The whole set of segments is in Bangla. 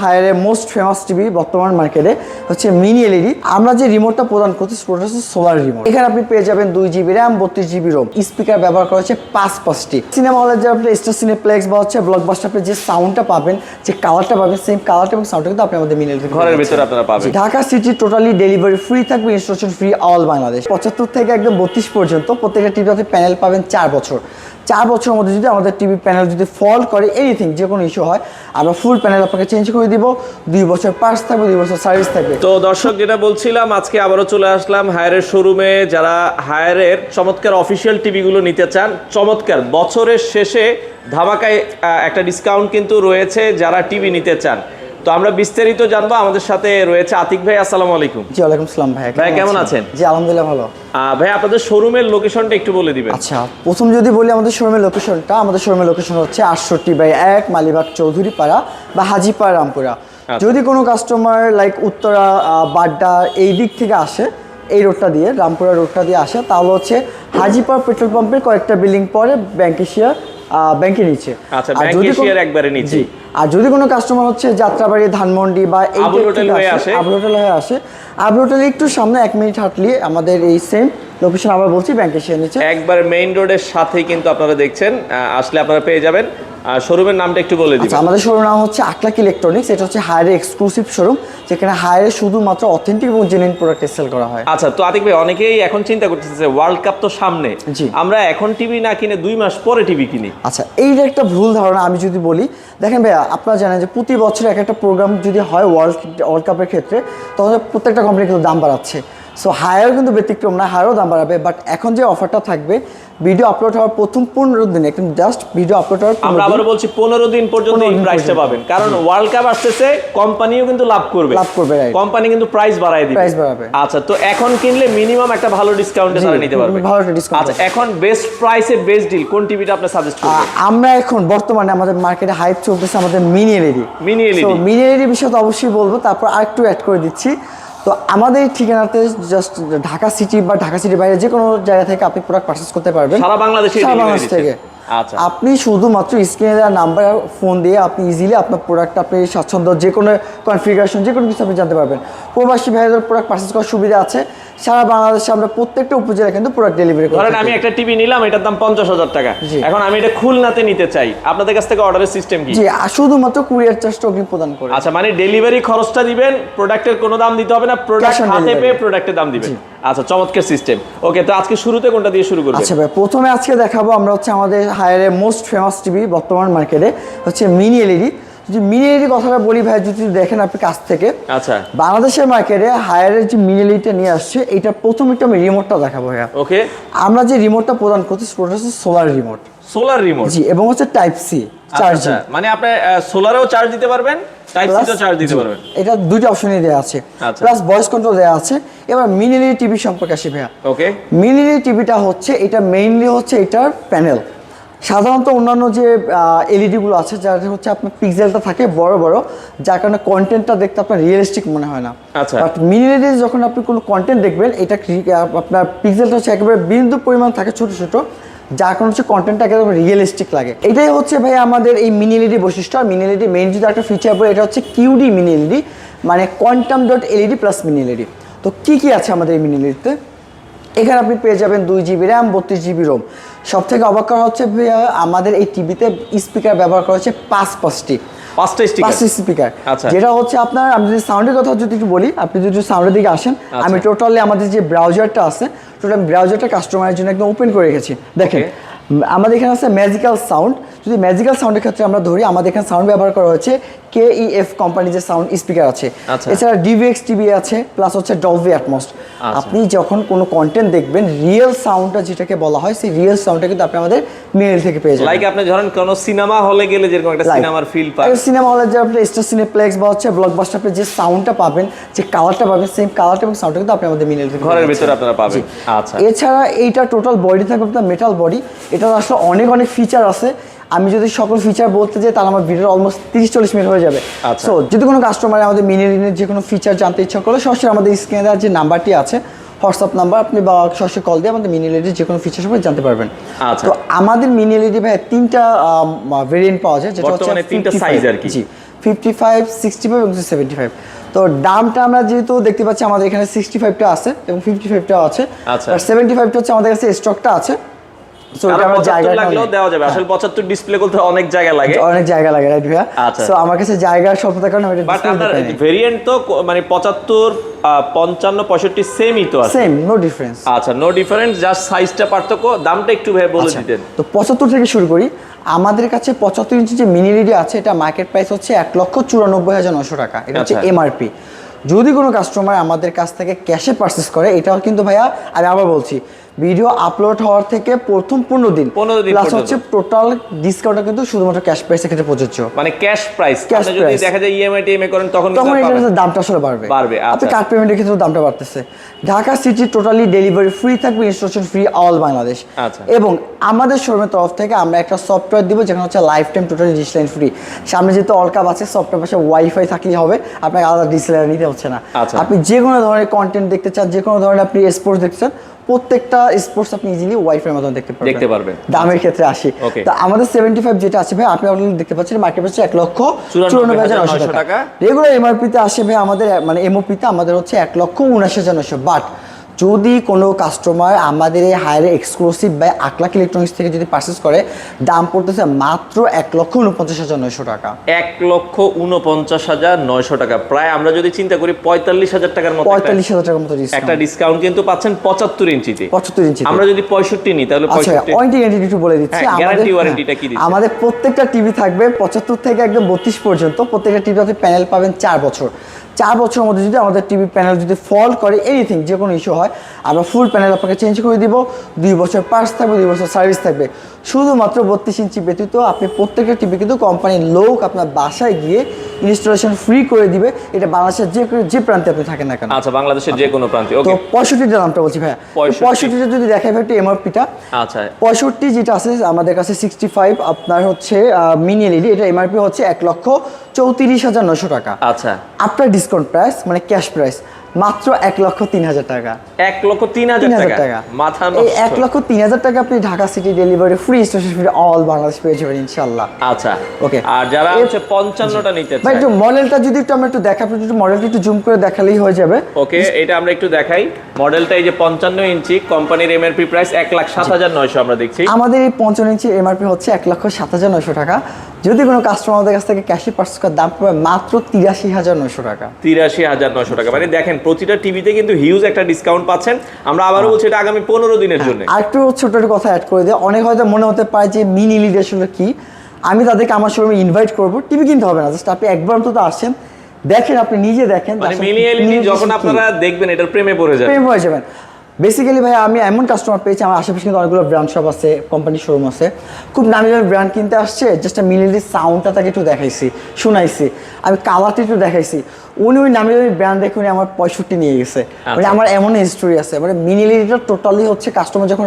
হায়ারের মোস্ট ফেমাস টিভি বর্তমান মার্কেটে হচ্ছে মিনি এলইডি। আমরা যে রিমোটটা প্রদান করছি সেটা হচ্ছে সোলার রিমোট। এখানে আপনি পেয়ে যাবেন 2 GB RAM, 32 GB ROM. Speaker ব্যবহার করা হচ্ছে 5টি। সিনেমা হলে যে আপনি স্টার সিনেপ্লেক্স বা হচ্ছে ব্লকবাস্টার আপনি যে সাউন্ডটা পাবেন, যে কালারটা পাবেন, সেম কালারটা এবং সাউন্ডটা কিন্তু আপনি আমাদের মিনি এলইডি ঘরের ভিতরে আপনারা পাবেন। Dhaka city totally delivery free থাকবে, ইনস্টলেশন ফ্রি অল বাংলাদেশ। 75 থেকে একদম 32 পর্যন্ত প্রত্যেকটা টিভিতে প্যানেল পাবেন 4 বছর। 4 বছরের মধ্যে যদি আমাদের টিভি প্যানেল যদি ফল্ট করে এনিথিং, যে কোনো ইস্যু হয়, আমরা ফুল প্যানেল আপনাকে চেঞ্জ করে দিব। 2 বছর পার্টস থাকবে, 2 বছর সার্ভিস থাকবে। তো দর্শক, যেটা বলছিলাম, আজকে আবারও চলে আসলাম হায়ারের শোরুমে। যারা হায়ারের চমৎকার অফিসিয়াল টিভিগুলো নিতে চান, চমৎকার বছরের শেষে ধামাকায় একটা ডিসকাউন্ট কিন্তু রয়েছে যারা টিভি নিতে চান। তো আমরা বিস্তারিত জানবো। আমাদের সাথে রয়েছে আতিক ভাই। আসসালামু আলাইকুম। জি ওয়ালাইকুম আসসালাম ভাই। ভাই কেমন আছেন? জি আলহামদুলিল্লাহ ভালো। ভাই আপনাদের শোরুমের লোকেশনটা একটু বলে দিবেন। আচ্ছা, প্রথম যদি বলি আমাদের শোরুমের লোকেশনটা, আমাদের শোরুমের লোকেশন হচ্ছে 68/1 মালিবাগ চৌধুরীপাড়া বা হাজীপাড়া রামপুরা। যদি কোনো কাস্টমার লাইক উত্তরা বাড্ডা এই দিক থেকে আসে, এই রোডটা দিয়ে, রামপুরা রোডটা দিয়ে আসে, তাহলে হচ্ছে হাজীপাড়া পেট্রোল পাম্পের কয়েকটা বিল্ডিং পরে ব্যাংকের নিচে। আচ্ছা, ব্যাংকের একবারে নিচে। আর যদি কোনো কাস্টমার হচ্ছে যাত্রাবাড়ি, ধানমন্ডি বা এই আবু হোটেল হয়ে আসে, আবু হোটেল একটু সামনে 1 মিনিট হাঁটলে আমাদের এই সেম লোকেশন। আবার বলছি, ব্যাংকের নিচে একবার মেইন রোডের সাথেই কিন্তু আপনারা দেখছেন। আসলে আপনারা পেয়ে যাবেন। শোরুমের নামটা একটু বলে দিবেন। আমাদের শোরুমের নাম হচ্ছে আকলাক ইলেকট্রনিক্স। এটা হচ্ছে হায়ারের এক্সক্লুসিভ শোরুম, যেখানে হায়ারে শুধুমাত্র অথেন্টিক এবং জেনুইন প্রোডাক্ট সেল করা হয়। আচ্ছা, তো আতিক ভাই, অনেকেই এখন চিন্তা করতেছে ওয়ার্ল্ড কাপ তো সামনে, আমরা এখন টিভি না কিনে 2 মাস পরে টিভি কিনি। আচ্ছা, এইটা একটা ভুল ধারণা। আমি যদি বলি, দেখেন ভাইয়া, আপনারা জানেন যে প্রতি বছর একটা প্রোগ্রাম যদি হয় ওয়ার্ল্ড কাপের ক্ষেত্রে, তখন প্রত্যেকটা কোম্পানি কিন্তু দাম বাড়াচ্ছে। সো হায়ারও কিন্তু ব্যতিক্রম না, হায়ারও দাম বাড়াবে। বাট এখন যে অফারটা থাকবে, ভিডিও আপলোড হওয়ার প্রথম 15 দিন, একদম জাস্ট ভিডিও আপলোড হওয়ার, আমরা আবার বলছি 15 দিন পর্যন্ত এই প্রাইসটা পাবেন। কারণ ওয়ার্ল্ড কাপ আসতেছে, কোম্পানিও কিন্তু লাভ করবে। কোম্পানি কিন্তু প্রাইস বাড়ায় দিবে। আচ্ছা, তো এখন কিনলে মিনিমাম একটা ভালো ডিসকাউন্টে তারা নিতে পারবে। ভালো একটা ডিসকাউন্ট। আচ্ছা, এখন বেস্ট প্রাইসে বেস্ট ডিল কোন টিভিটা আপনি সাজেস্ট করবেন? আমরা এখন বর্তমানে আমাদের মার্কেটে হাইপ চলতেছে আমাদের মিনি এলইডি। তো মিনি এলইডি বিষয়ে তো অবশ্যই বলবো, তারপর আরেকটু অ্যাড করে দিচ্ছি। তো আমাদের ঠিকানাতে জাস্ট ঢাকা সিটি বা ঢাকা সিটির বাইরে যে কোনো জায়গা থেকে আপনি প্রোডাক্ট পারচেজ করতে পারবেন, সারা বাংলাদেশ থেকে। আচ্ছা, আপনি শুধুমাত্র স্ক্রিনে দেওয়া নাম্বার ফোন দিয়ে আপনি ইজিলি আপনার প্রোডাক্ট, আপনি স্বাচ্ছন্দ্য, যে কোনো কনফিগারেশন, যে কোনো কিছু আপনি জানতে পারবেন। প্রবাসী ভাইদের প্রোডাক্ট পারচেজ করার সুবিধা আছে। সারা বাংলাদেশে আমরা প্রত্যেকটা উপজেলায় কিন্তু প্রোডাক্ট ডেলিভারি করি। ধরেন আমি একটা টিভি নিলাম, এটার দাম 50,000 টাকা। এখন আমি এটা খুলনাতে নিতে চাই, আপনাদের কাছ থেকে অর্ডারের সিস্টেম কি? জি, শুধুমাত্র কুরিয়ার চার্জটা অগ্রিম প্রদান করে। আচ্ছা, মানে ডেলিভারি খরচটা দিবেন, প্রোডাক্টের কোনো দাম দিতে হবে না, প্রোডাক্ট হাতে পেয়ে প্রোডাক্টের দাম দিবেন। আচ্ছা, চমৎকার সিস্টেম। ওকে, তো আজকে শুরুতে কোনটা দিয়ে শুরু করব? আচ্ছা ভাই, প্রথমে আজকে দেখাবো আমরা হচ্ছে আমাদের হায়ারের মোস্ট ফেমাস টিভি বর্তমান মার্কেটে হচ্ছে মিনি এলইডি। যদি মিনি এলইডি কথাটা বলি ভাই, যদি দেখেন আপনি কাছ থেকে, আচ্ছা, বাংলাদেশের মার্কেটে হায়ারের যে মিনি এলইডিটা নিয়ে আসছে, এটা প্রথম একটু আমি রিমোটটা দেখাবো ভাইয়া। ওকে, আমরা যে রিমোটটা প্রদান করছি সেটা হচ্ছে সোলার রিমোট। Solar remote? জি, এবং হচ্ছে টাইপ সি চার্জিং। মানে আপনি সোলারেও চার্জ দিতে পারবেন, টাইপ সি তেও চার্জ দিতে পারবেন। এটা দুইটা অপশনই দেওয়া আছে, প্লাস ভয়েস কন্ট্রোল দেওয়া আছে। এবার মিনি এলইডি টিভি সম্পর্কে আসি ভাইয়া। ওকে, মিনি এলইডি টিভিটা হচ্ছে, এটা মেইনলি হচ্ছে এটার প্যানেল। সাধারণত অন্যান্য যে এলইডিগুলো আছে, যার হচ্ছে আপনার পিক্সেলটা থাকে বড় বড়, যার কারণে কন্টেন্টটা দেখতে আপনার রিয়েলিস্টিক মনে হয় না। আচ্ছা, বাট মিনি এলইডি যখন আপনি কোনো কন্টেন্ট দেখবেন, এটা আপনার পিক্সেলটা হচ্ছে একেবারে বিন্দু পরিমাণ থাকে, ছোট ছোট, যার কারণে হচ্ছে কন্টেন্টটা একেবারে রিয়েলিস্টিক লাগে। এটাই হচ্ছে ভাই আমাদের এই মিনি এলইডি বৈশিষ্ট্য। আর মিনি এলইডি মেইন যদি একটা ফিচার বলে, এটা হচ্ছে কিউডি মিনি এলইডি, মানে quantum dot LED plus mini LED. তো কী কী আছে আমাদের এই মিনি এলইডিতে? এখানে আপনি পেয়ে যাবেন 2 GB র্যাম, 32 GB রোম। সব থেকে অবাক করা হচ্ছে আমাদের এই টিভিতে স্পিকার ব্যবহার করা হচ্ছে 5টি স্পিকার। যেটা হচ্ছে আপনার, আমি যদি সাউন্ডের কথা যদি একটু বলি, আপনি যদি সাউন্ডের দিকে আসেন, আমি টোটালি আমাদের যে ব্রাউজারটা আছে, টোটাল ব্রাউজারটা কাস্টমারের জন্য একদম ওপেন করে রেখেছি। দেখেন, আমাদের এখানে আছে ম্যাজিক্যাল সাউন্ড। যদি ম্যাজিক্যাল সাউন্ডের ক্ষেত্রে আমরা ধরি, আমাদের এখানে সাউন্ড ব্যবহার করা হয়েছে KEF কোম্পানির যে সাউন্ড স্পিকার আছে। এছাড়া DVX টিভি আছে, প্লাস হচ্ছে ডলবি অ্যাটমস। আপনি যখন কোনো কন্টেন্ট দেখবেন, রিয়েল সাউন্ডটা যেটাকে বলা হয়, সেই রিয়েল সাউন্ডটা কিন্তু আপনি আমাদের মেইল থেকে পেয়ে যাবেন। লাইক আপনি ধরেন কোনো সিনেমা হলে গেলে যেরকম একটা সিনেমার ফিল পান, সিনেমা হলে যে আপনি স্টার সিনেপ্লেক্স বা হচ্ছে ব্লকবাস্টার আপনি যে সাউন্ডটা পাবেন, যে কালারটা পাবেন, সেম কালারটা এবং সাউন্ডটা কিন্তু আপনি আমাদের মেইল থেকে ঘরের ভিতরে আপনারা পাবেন। আচ্ছা, এছাড়া এইটা টোটাল বডি থাকবে আপনার মেটাল বডি। এটা আসলে অনেক ফিচার আছে। আমি যদি সকল ফিচার বলতে যাই, তাহলে আমার ভিডিও অলমোস্ট 30-40 মিনিট হয়ে যাবে। সো যদি কোনো কাস্টমার আমাদের মিনি এলইডির যে কোনো ফিচার জানতে ইচ্ছা করলে, সরাসরি আমাদের স্ক্রিনে দেওয়ার যে নাম্বারটি আছে, হোয়াটসঅ্যাপ নাম্বার, আপনি বা সরাসরি কল দিয়ে আমাদের মিনি এলইডির যে কোনো ফিচার সম্পর্কে জানতে পারবেন। তো আমাদের মিনি এলইডি ভাই 3টা ভেরিয়েন্ট পাওয়া যায়, যেটা হচ্ছে 3টা সাইজ আর কি। জি, 55, 65 এবং 75। তো দামটা আমরা যেহেতু দেখতে পাচ্ছি আমাদের এখানে 65টা আছে এবং 55টাও আছে, আচ্ছা। আর 75টা হচ্ছে আমাদের কাছে স্টকটা আছে। সো এটা আমরা জায়গা লাগলেও দেওয়া যাবে, আসলে 75 ডিসপ্লে করতে অনেক জায়গা লাগে, অনেক জায়গা লাগে, রাইট ভাইয়া? আচ্ছা। সো আমার কাছে জায়গার স্বল্পতার কারণে আমি এটা বাট আপনার ভেরিয়েন্ট তো মানে 75, 55, 65 সেমই তো আছে, সেম, নো ডিফারেন্স। আচ্ছা, নো ডিফারেন্স, জাস্ট সাইজটা পার্থক্য। দামটা একটু ভাই বলে দিতেন। তো 75 থেকে শুরু করি। আমাদের কাছে 75 ইঞ্চি যে মিনি এলইডি আছে, এটা মার্কেট প্রাইস হচ্ছে 1,94,900 টাকা। এটা হচ্ছে এমআরপি। যদি কোনো কাস্টমার আমাদের কাছ থেকে ক্যাশে পারচেস করে, এটাও কিন্তু ভাইয়া আমি আবার বলছি, ভিডিও আপলোড হওয়ার থেকে প্রথম 15 দিন প্লাস হচ্ছে টোটাল ডিসকাউন্টটা কিন্তু শুধুমাত্র ক্যাশ প্রাইসের ক্ষেত্রে প্রযোজ্য, মানে ক্যাশ প্রাইস। আপনি যদি দেখা যায় ইএমআই টিএমআই করেন তখন এটার দামটা আসলে বাড়বে। আপনি কার্ড পেমেন্টের ক্ষেত্রে দামটা বাড়তেছে। Dhaka city totally delivery free থাকবে, ইনস্টলেশন ফ্রি অল বাংলাদেশ। এবং আমাদের শোরুমের তরফ থেকে আমরা একটা সফটওয়্যার দিব যেখানে হচ্ছে লাইফ টাইম টোটালি ডিসলাইন ফ্রি। সামনে যেহেতু অল কাপ আছে, সফটওয়্যার পাশে ওয়াইফাই থাকলেই হবে, আপনাকে আলাদা ডিসলাইন নিতে হচ্ছে না। আপনি যে কোনো ধরনের কন্টেন্ট দেখতে চান, যে কোনো ধরনের আপনি স্পোর্টস দেখতে চান, প্রত্যেকটা স্পোর্টস আপনি ইজিলি ওয়াইফাই মাধ্যমে দেখতে পারবেন। দামের ক্ষেত্রে আসি, তো আমাদের 75 যেটা আছে ভাই, আপনি অলরেডি দেখতে পাচ্ছেন মার্কেট প্রাইস 1,94,900 টাকা। রেগুলার এমআরপি তে আসে ভাই আমাদের, মানে এমওপি তে আমাদের হচ্ছে 1,79,900। বাট যদি কোনো কাস্টমার আমাদের এই Haier exclusive by Akhlaq electronics থেকে যদি পারচেস করে, দাম পড়তেছে মাত্র 1,49,900 টাকা। 1,49,900 টাকা, প্রায় আমরা যদি চিন্তা করি 45,000 টাকার মতো, 45,000 টাকার মতো একটা ডিসকাউন্ট কিন্তু পাচ্ছেন 75 ইঞ্চিতে। 75 ইঞ্চি আমরা যদি 65 নিই তাহলে 65 ওয়ারেন্টি একটু বলে দিচ্ছি। গ্যারান্টি ওয়ারেন্টিটা কি দিচ্ছেন? আমাদের প্রত্যেকটা টিভি থাকবে 75 থেকে একদম 32 পর্যন্ত, প্রত্যেকটা টিভিতে প্যানেল পাবেন 4 বছর। 4 বছরের মধ্যে যদি আমাদের টিভি প্যানেল যদি ফল করে, এনিথিং যে কোনো ইস্যু হয়, আমরা ফুল প্যানেল আপনাকে চেঞ্জ করে দিব। 2 বছর পার্টস থাকবে, 2 বছর সার্ভিস থাকবে। শুধুমাত্র 32 ইঞ্চি ব্যতীত আপনি প্রত্যেকটা টিভি কিন্তু কোম্পানির লোক আপনার বাসায় গিয়ে ইনস্টলেশন ফ্রি করে দিবে। এটা বাংলাদেশের যে প্রান্তে আপনি থাকেন না কেন। আচ্ছা, বাংলাদেশের যে কোনো প্রান্তে। ওকে, তো 65 দামটা বলছি ভাইয়া। 65 যদি দেখাই ভাই একটু এমআরপিটা। আচ্ছা, 65 যেটা আছে আমাদের কাছে 65 আপনার হচ্ছে মিনি এলইডি, এটা এমআরপি হচ্ছে 1,34,900 টাকা। আচ্ছা, আপনার ডিসকাউন্ট প্রাইস মানে ক্যাশ প্রাইস মাত্র 1,03,000 টাকা। 1,03,000 টাকা, মাথা নষ্ট। এই 1,03,000 টাকা আপনি Dhaka city delivery free, station free all Bangladesh পেয়ে যাবেন ইনশাআল্লাহ। আচ্ছা, ওকে। আর যারা হচ্ছে 55টা নিতে চায়, ভাই একটু মডেলটা যদি আমরা একটু দেখাই, আপনি একটু মডেলটা একটু জুম করে দেখালেই হয়ে যাবে। ওকে, এটা আমরা একটু দেখাই। মডেলটা এই যে 55 ইঞ্চি, কোম্পানির এমআরপি প্রাইস 1,07,900 আমরা দেখছি। আমাদের এই 55 ইঞ্চি এমআরপি হচ্ছে 1,07,900 টাকা। যদি কোনো কাস্টমার আমাদের কাছ থেকে ক্যাশে পারচেজ করার দাম পড়বে মাত্র 83,900 টাকা। 83,900 টাকা, মানে দেখেন প্রতিটা টিভিতে কিন্তু হিউজ একটা ডিসকাউন্ট পাচ্ছেন। আমরা আবারও বলছি এটা আগামী 15 দিনের জন্য। আরেকটু ছোট একটা কথা অ্যাড করে দিই, অনেক হয়তো মনে হতে পারে যে মিনি এলইডি আসলে কি। আমি তাদেরকে আমার শোরুমে ইনভাইট করব, টিভি কিনতে হবে না, জাস্ট আপনি একবার অন্তত আসেন, দেখেন, আপনি নিজে দেখেন। মানে মিনি এলইডি যখন আপনারা দেখবেন এটার প্রেমে পড়ে যাবেন। বেসিক্যালি ভাই আমি এমন কাস্টমার পেয়েছি, আমার আশেপাশে কিন্তু অনেকগুলো ব্র্যান্ড শপ আছে, কোম্পানি শোরুম আছে, খুব নামি দামি ব্র্যান্ড কিনতে আসছে, জাস্ট মিনি এলইডি সাউন্ডটা তাকে একটু দেখাইছি, শোনাইছি, আমি কালারটা একটু দেখাইছি, উনি ওই নামি দামি ব্র্যান্ড দেখে উনি আমার 65 নিয়ে গেছে। মানে আমার এমন হিস্টোরি আছে, মানে মিনি এলইডিটা টোটালি হচ্ছে কাস্টমার যখন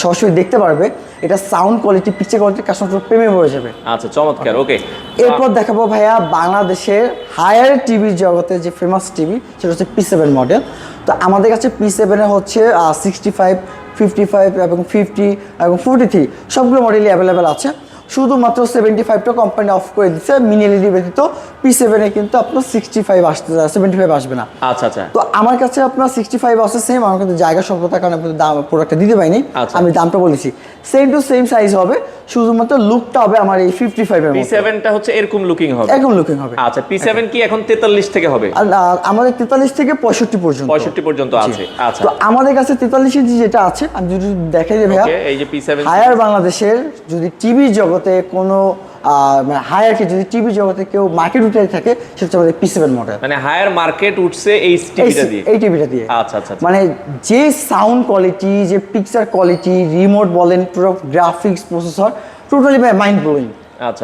সরাসরি দেখতে পারবে, এটা sound quality, picture quality customer প্রেমে পড়ে যাবে। আচ্ছা, চমৎকার। ওকে, এরপর দেখাবো ভাইয়া বাংলাদেশের হায়ার টিভির জগতে যে ফেমাস টিভি, সেটা হচ্ছে P7 মডেল। তো আমাদের কাছে P7 হচ্ছে 65, 55 এবং 50 এবং 43 সবগুলো মডেলই অ্যাভেলেবেল আছে। শুধুমাত্র 75টা কোম্পানি অফ করে দিচ্ছে, মিনি এলইডি ব্যতীত। P7 কিন্তু আপনার 65 আসতে, 75 আসবে না। আচ্ছা আচ্ছা, তো আমার কাছে আপনার 65 আছে সেম, আমার কিন্তু জায়গা স্বল্পতার কারণে দাম প্রোডাক্টটা দিতে পারিনি। আমি দামটা বলেছি সেম টু সেম সাইজ হবে, শুধুমাত্র লুকটা হবে আমার এই 55 এর মতো। P7টা হচ্ছে এরকম লুকিং হবে, এরকম লুকিং হবে। আচ্ছা, P7 কি এখন 43 থেকে হবে? আমাদের 43 থেকে 65 পর্যন্ত, 65 পর্যন্ত আছে। আচ্ছা, তো আমাদের কাছে 43 ইঞ্চি যেটা আছে, আমি যদি দেখাই যে ভাইয়া, এই যে P7 হায়ার বাংলাদেশের যদি টিভি জগতে কোনো হায়ারকে যদি টিভি জগতে কেউ মার্কেট উঠে থাকে, সেটা হচ্ছে আমাদের P7 মডেল। মানে হায়ার মার্কেট উঠছে এই টিভিটা দিয়ে, এই টিভিটা দিয়ে। আচ্ছা আচ্ছা, মানে যে সাউন্ড কোয়ালিটি, যে পিকচার কোয়ালিটি, রিমোট বলেন, পুরো graphics, processor, totally mind blowing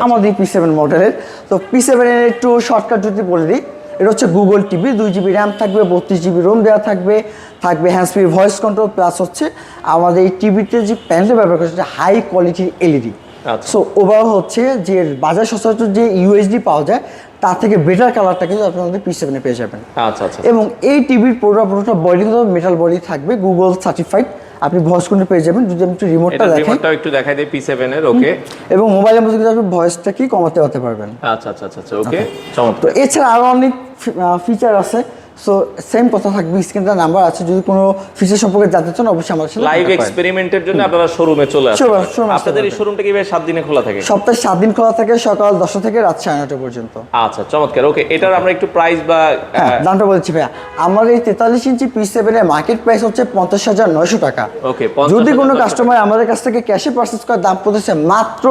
আমাদের P7 মডেলের। তো P7 এর একটু শর্টকাট যদি বলে দিই, এটা হচ্ছে গুগল টিভি, 2 জিবি র্যাম থাকবে, 32 জিবি রোম দেওয়া থাকবে, hands free voice control, plus হচ্ছে আমাদের এই টিভিতে যে প্যানেলটা ব্যবহার করছে হাই কোয়ালিটির এলইডি। সো ওভারঅল হচ্ছে যে বাজার সচরাচর যে ইউএসডি পাওয়া যায় তার থেকে বেটার কালারটা কিন্তু আপনাদের P7 এ পেয়ে যাবেন। আচ্ছা আচ্ছা, এবং এই টিভির পুরোটা বডি কিন্তু মেটাল বডি থাকবে, গুগল সার্টিফাইড। আপনি ভয়েস কন্ট্রোল পেয়ে যাবেন। যদি আমি একটু রিমোটটা এটা দেখেন, রিমোটটাও একটু দেখাই দেই P7 এর। ওকে, এবং মোবাইলের মধ্যে কিন্তু আপনি ভয়েসটা কি কমাতে হতে পারবেন। আচ্ছা আচ্ছা আচ্ছা ওকে, চমৎকার। তো এছাড়া আরো অনেক ফিচার আছে। সো সেম কথা থাকবে, স্ক্রিনটা নাম্বার আছে, যদি কোনো ফিচার সম্পর্কে জানতে চান অবশ্যই আমার সাথে লাইভ এক্সপেরিমেন্টের জন্য আপনারা শোরুমে চলে আসেন। Showroom আসতে আপনাদের এই পারবেন। শোরুমটা কি ভাই 7 দিনে খোলা থাকে? সপ্তাহে 7 দিন খোলা থাকে, সকাল 10টা থেকে রাত 9:30 পর্যন্ত। আচ্ছা চমৎকার। ওকে, এটার আমরা একটু প্রাইস বা হ্যাঁ, দামটা বলছি ভাইয়া, আমার এই 43 ইঞ্চি P7 এর মার্কেট প্রাইস হচ্ছে 50,900 টাকা। ওকে, যদি কোনো কাস্টমার আমাদের কাছ থেকে ক্যাশে পারচেজ করে, দাম পড়তেছে মাত্র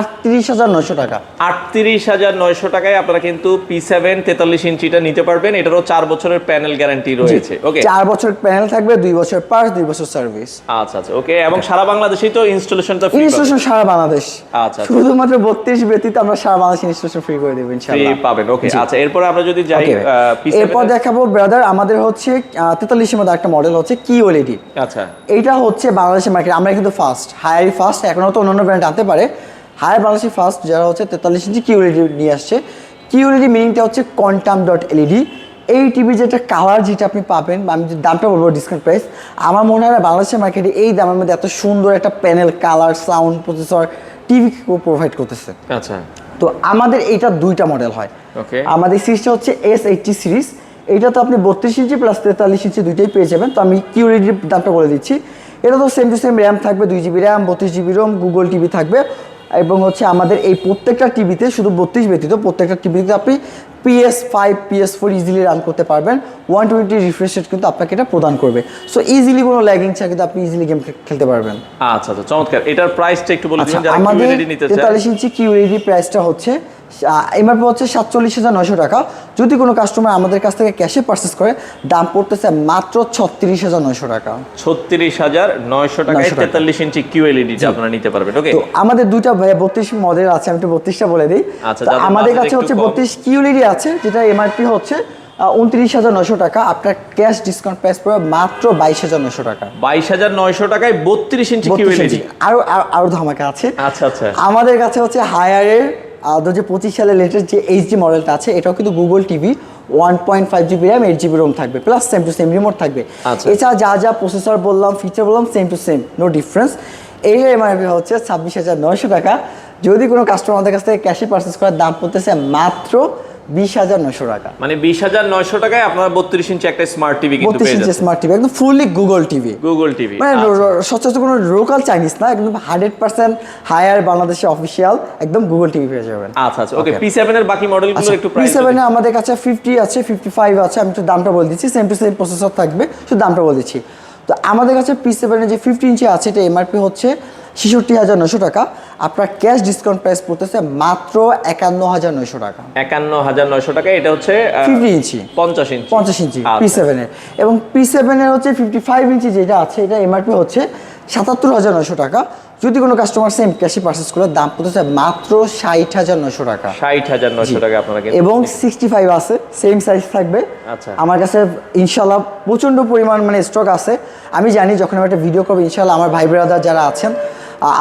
38,900 টাকা। 38,900 টাকায় আপনারা কিন্তু P7 43 ইঞ্চিটা নিতে পারবেন। এটারও 4 বছরের প্যানেল গ্যারান্টি রয়েছে। ওকে, 4 বছর প্যানেল থাকবে, 2 বছর পার্টস, 2 বছর সার্ভিস। আচ্ছা আচ্ছা ওকে, এবং সারা বাংলাদেশেই তো ইনস্টলেশনটা ফ্রি ইনস্টলেশন সারা বাংলাদেশ। আচ্ছা, শুধুমাত্র 32 ব্যতীত আমরা সারা বাংলাদেশ ইনস্টলেশন ফ্রি করে দেব ফ্রি ইনশাআল্লাহ। পাবেন। ওকে, আচ্ছা এরপর আমরা যদি যাই Okay, P7 এরপর দেখাবো ব্রাদার, আমাদের হচ্ছে 43 এর মধ্যে একটা মডেল হচ্ছে QLED। আচ্ছা এইটা হচ্ছে বাংলাদেশের মার্কেট আমরা কিন্তু ফার্স্ট, হায়ারই ফার্স্ট, এখনো তো অন্যান্য ব্র্যান্ড আনতে পারে, হায়ার বাংলাদেশি ফার্স্ট যারা হচ্ছে 43 ইঞ্চি QLED নিয়ে আসছে। QLED মিনিংটা হচ্ছে কোয়ান্টাম ডট এলইডি। এই টিভি যেটা কালার যেটা আপনি পাবেন, বা আমি যে দামটা বলবো ডিসকাউন্ট প্রাইস, আমার মনে হয় না বাংলাদেশের মার্কেটে এই দামের মধ্যে এত সুন্দর একটা panel, colour, sound, processor TV provide করতেছে। আচ্ছা তো আমাদের এইটা 2টা মডেল হয়। ওকে, আমাদের সিরিজটা হচ্ছে S80 সিরিজ। এইটা তো আপনি 32 ইঞ্চি প্লাস 43 ইঞ্চি দুইটাই পেয়ে যাবেন। তো আমি QLED দামটা বলে দিচ্ছি। এটা তো সেম টু সেম র্যাম থাকবে, 2GB RAM, 32GB Rome, Google TV থাকবে, এবং হচ্ছে আমাদের এই প্রত্যেকটা টিভিতে, শুধু 32 ব্যতীত প্রত্যেকটা টিভিতে আপনি PS5 PS4 ইজিলি রান করতে পারবেন। 120 রিফ্রেশ রেট কিন্তু আপনাকে এটা প্রদান করবে। সো ইজিলি কোনো ল্যাগিং ছাড়া কিন্তু আপনি ইজিলি গেম খেলতে পারবেন। আচ্ছা আচ্ছা চমৎকার। এটার প্রাইসটা একটু বলে আচ্ছা, দিবেন যারা আমাদের QLED নিতে চায়। 43 ইঞ্চি QLED প্রাইসটা হচ্ছে এমআরপি হচ্ছে 47,900 টাকা। যদি কোনো কাস্টমার আমাদের কাছ থেকে ক্যাশে পারচেস করে, দাম পড়তেছে মাত্র 36,900 টাকা। 36,900 টাকায় 43 ইঞ্চি QLED আপনারা নিতে পারবেন। ওকে, তো আমাদের দুইটা 32 মডেল আছে, আমি একটু 32টা বলে দিই। আচ্ছা, তো যাদের আমাদের budget কাছে একটু হচ্ছে কম। 32 QLED আছে, যেটা এমআরপি হচ্ছে 29,900 টাকা। আপনার ক্যাশ ডিসকাউন্ট প্রাইস পড়বে মাত্র 22,900 টাকা। 22,900 টাকায় 32 ইঞ্চি 32 QLED। ইঞ্চি। আরো ধামাকা আছে। আচ্ছা আচ্ছা আমাদের কাছে হচ্ছে হায়ারের 2025 সালের লেটেস্ট যে এইচডি মডেলটা আছে, এটাও কিন্তু Google TV, 1.5GB RAM, 8GB ROM থাকবে, plus same to same remote থাকবে। আচ্ছা। এছাড়া যা যা প্রসেসর বললাম, ফিচার বললাম, same to same, no difference. এই এমআরপি হচ্ছে 26,900 টাকা। যদি কোনো কাস্টমার আমাদের কাছ থেকে ক্যাশে পারচেস করার, দাম পড়তেছে মাত্র 20,900 টাকা। মানে 20,900 টাকায় আপনারা 32 ইঞ্চি একটা স্মার্ট টিভি কিন্তু 32 পেয়ে ইঞ্চি যাচ্ছেন। স্মার্ট টিভি, একদম fully Google TV. Google TV মানে সচরাচর কোনো লোকাল চাইনিজ না, একদম 100% হায়ার বাংলাদেশে অফিসিয়াল একদম গুগল টিভি পেয়ে যাবেন। আচ্ছা আচ্ছা ওকে, P7 এর বাকি মডেলগুলো একটু প্রাইস P7 এ আমাদের কাছে 50 আছে, 55 আছে, আমি একটু দামটা বলে দিচ্ছি। সেম টু সেম প্রসেসর থাকবে, শুধু দামটা বলে দিচ্ছি। তো আমাদের কাছে P7 এর যে 50 ইঞ্চি আছে, এটা এমআরপি হচ্ছে 66,900 টাকা। আপনার ক্যাশ ডিসকাউন্ট প্রাইস পড়তেছে মাত্র 51,900 টাকা। 51,900 টাকা। এটা হচ্ছে 50 ইঞ্চি 50 ইঞ্চি 50 ইঞ্চি আচ্ছা। P7 এর। এবং P7 এর হচ্ছে 55 ইঞ্চি যেটা আছে, এটা এমআরপি হচ্ছে 77,900 টাকা। যদি কোনো কাস্টমার সেম ক্যাশে পারচেস করে, দাম পড়তেছে মাত্র 60,900 টাকা। 60,900 টাকা আপনারা কিন্তু। এবং 65 আছে, সেম সাইজ থাকবে। আচ্ছা। আমার কাছে ইনশাল্লাহ প্রচণ্ড পরিমাণ মানে স্টক আছে। আমি জানি যখন আমি একটা ভিডিও করবো, ইনশাল্লাহ আমার ভাই ব্রাদার যারা আছেন,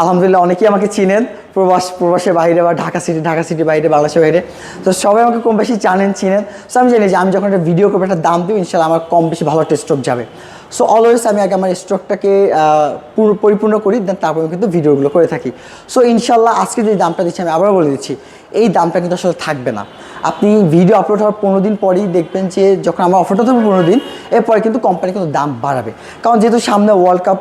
আলহামদুলিল্লাহ অনেকেই আমাকে চিনেন, প্রবাসের বাইরে বা ঢাকা সিটির বাইরে, বাংলাদেশের বাইরে, তো সবাই আমাকে কম বেশি জানেন, চিনেন। সো আমি জানি যে আমি যখন একটা ভিডিও করবো, একটা দাম দেবো, ইনশাল্লাহ আমার কম বেশি ভালো একটা স্টক যাবে। সো অলওয়েজ আমি আগে আমার স্টকটাকে পরিপূর্ণ করি, দেন তারপর আমি কিন্তু ভিডিওগুলো করে থাকি। সো ইনশাল্লাহ আজকে যে দামটা দিচ্ছি, আমি আবারও বলে দিচ্ছি, এই দামটা কিন্তু আসলে থাকবে না। আপনি ভিডিও আপলোড হওয়ার 15 দিন পরেই দেখবেন যে যখন আমার অফারটা থাকবে 15 দিন, এরপরে কিন্তু কোম্পানি কিন্তু দাম বাড়াবে। কারণ যেহেতু সামনে ওয়ার্ল্ড কাপ,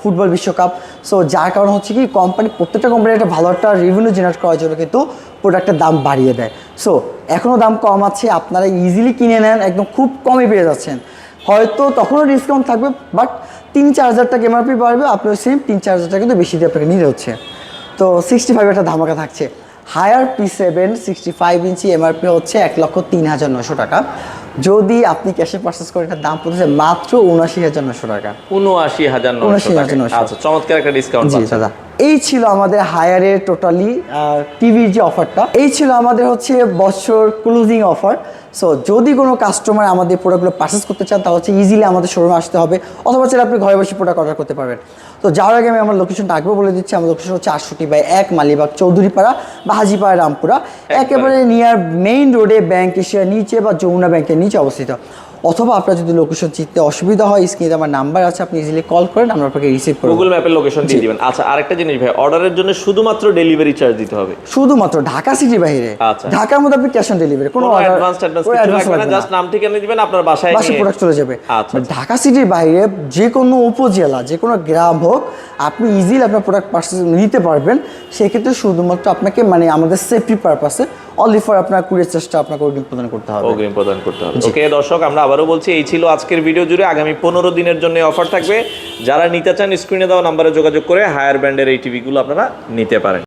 ফুটবল বিশ্বকাপ, সো যার কারণ হচ্ছে কি কোম্পানি, প্রত্যেকটা কোম্পানি একটা ভালো একটা রেভিনিউ জেনারেট করার জন্য কিন্তু প্রোডাক্টের দাম বাড়িয়ে দেয়। সো এখনও দাম কম আছে, আপনারা ইজিলি কিনে নেন, একদম খুব কমে পেয়ে যাচ্ছেন। হয়তো তখনও ডিসকাউন্ট থাকবে, বাট 3-4 হাজার টাকা এমআরপি বাড়বে, আপনার সেম 3-4 হাজার টাকা কিন্তু বেশি দিয়ে আপনাকে নিতে হচ্ছে। তো 65 একটা ধামাকা থাকছে। হায়ার P7 65 ইঞ্চি এমআরপি হচ্ছে 1,03,900 টাকা। যদি আপনি ক্যাশে পারচেস করেন, এটার দাম পড়তেছে মাত্র 79,900 টাকা। 79,900 টাকা। আচ্ছা, চমৎকার একটা ডিসকাউন্ট জি পাচ্ছেন। দাদা, এই ছিল আমাদের হায়ারের টোটালি টিভির যে অফারটা, এই ছিল আমাদের হচ্ছে বছর ক্লোজিং অফার। সো যদি কোনো কাস্টমার আমাদের প্রোডাক্টগুলো পারচেস করতে চান, তাহলে হচ্ছে ইজিলি আমাদের শোরুমে আসতে হবে, অথবা চাইলে আপনি ঘরে বসে প্রোডাক্ট অর্ডার করতে পারবেন। তো যাওয়ার আগে আমি আমার লোকেশনটা আগেও বলে দিচ্ছি। আমার লোকেশন হচ্ছে 68/1 মালিবাগ চৌধুরীপাড়া বা হাজিপাড়া রামপুরা, একেবারে নিয়ার মেইন রোডে ব্যাংক এশিয়ার নিচে বা যমুনা ব্যাংকের নিচে অবস্থিত। অথবা আপনার যদি লোকেশন চিনতে অসুবিধা হয়, স্ক্রিনে আমার নাম্বার আছে, আপনি ইজিলি কল করেন, আমরা আপনাকে রিসিভ করব। গুগল ম্যাপের লোকেশন দিয়ে দিবেন। আচ্ছা, আরেকটা জিনিস ভাই, অর্ডারের জন্য শুধুমাত্র ডেলিভারি চার্জ দিতে হবে? শুধুমাত্র ঢাকা সিটির বাইরে। আচ্ছা। ঢাকার মধ্যে আপনি ক্যাশ অন ডেলিভারি, কোনো অ্যাডভান্স কিছু লাগবে না, জাস্ট নাম ঠিকানা দিবেন, আপনার বাসায় বাসে প্রোডাক্ট চলে যাবে। আচ্ছা। ঢাকা সিটির বাইরে যে কোনো উপজেলা, যে কোনো গ্রাম হোক, আপনি ইজিলি আপনার প্রোডাক্ট পার্সেস নিতে পারবেন। সেক্ষেত্রে শুধুমাত্র আপনাকে মানে আমাদের সেফটি পারপাসে অনলি ফর আপনার কুরিয়ার চার্জটা আপনাকে অগ্রিম প্রদান করতে হবে। অগ্রিম প্রদান করতে হবে। ওকে দর্শক, আমরা আবারও বলছি, এই ছিল আজকের ভিডিও জুড়ে। আগামী 15 দিনের জন্য অফার থাকবে। যারা নিতে চান স্ক্রিনে দেওয়া নাম্বারে যোগাযোগ করে হায়ার ব্র্যান্ডের এই টিভিগুলো আপনারা নিতে পারেন।